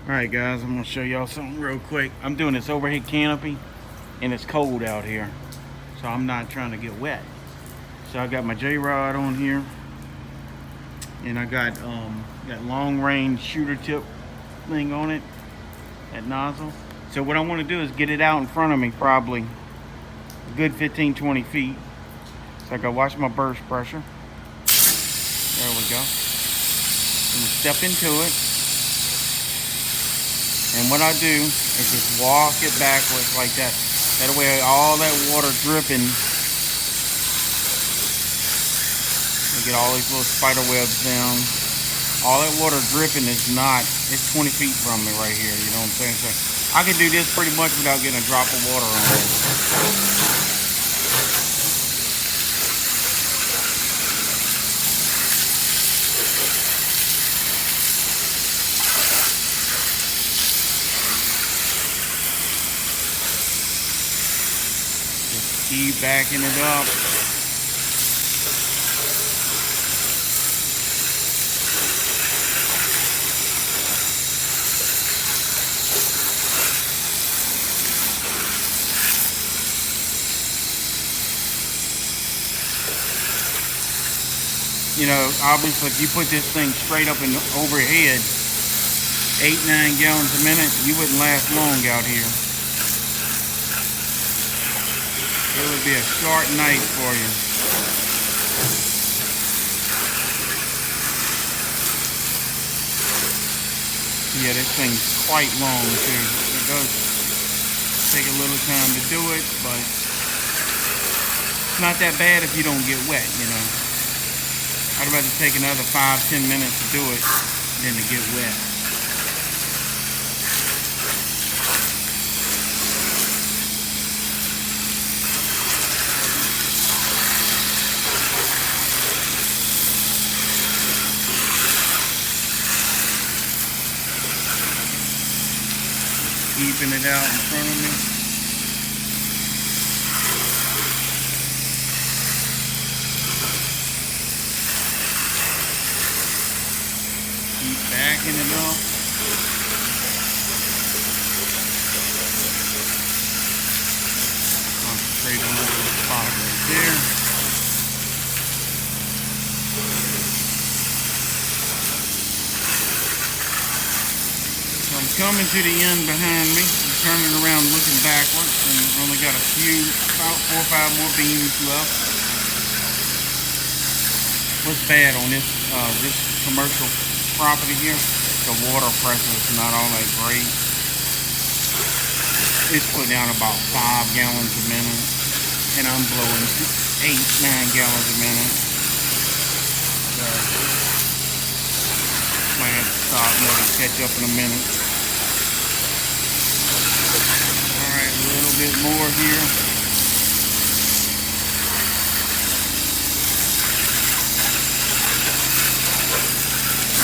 Alright guys, I'm going to show y'all something real quick. I'm doing this overhead canopy and it's cold out here, so I'm not trying to get wet. So I got my J-rod on here, and I got that long range shooter tip thing on it, that nozzle. So what I want to do is get it out in front of me, probably a good 15-20 feet. So I got to watch my burst pressure. There we go. I'm going to step into it. And what I do is just walk it backwards like that. That way all that water dripping, you get all these little spider webs down. All that water dripping is not, it's 20 feet from me right here, you know what I'm saying? So I can do this pretty much without getting a drop of water on it. Keep backing it up. You know, obviously if you put this thing straight up in the overhead, 8-9 gallons a minute, you wouldn't last long out here. It would be a short night for you. Yeah, this thing's quite long too. It does take a little time to do it, but it's not that bad if you don't get wet, you know. I'd rather take another 5-10 minutes to do it than to get wet. Keeping it out in front of me. Keep backing it up. Concentrate on that little spot right there. I'm coming to the end behind me. I'm turning around looking backwards, and I've only got a few, about 4 or 5 more beams left. What's bad on this commercial property here? The water pressure is not all that great. It's putting out about 5 gallons a minute, and I'm blowing 8-9 gallons a minute. So might have to stop and let it catch up in a minute. Alright, a little bit more here.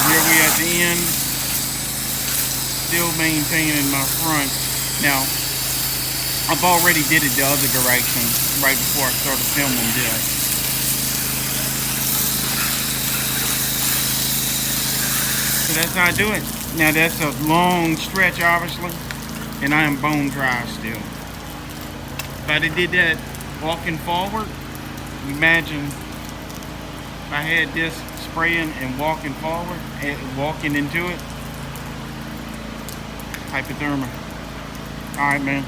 Here we at the end. Still maintaining my front. Now, I've already did it the other direction right before I started filming this. So that's how I do it. Now that's a long stretch, obviously, and I am bone dry still. If I did that walking forward, imagine if I had this spraying and walking forward, and walking into it, hypothermia. All right, man.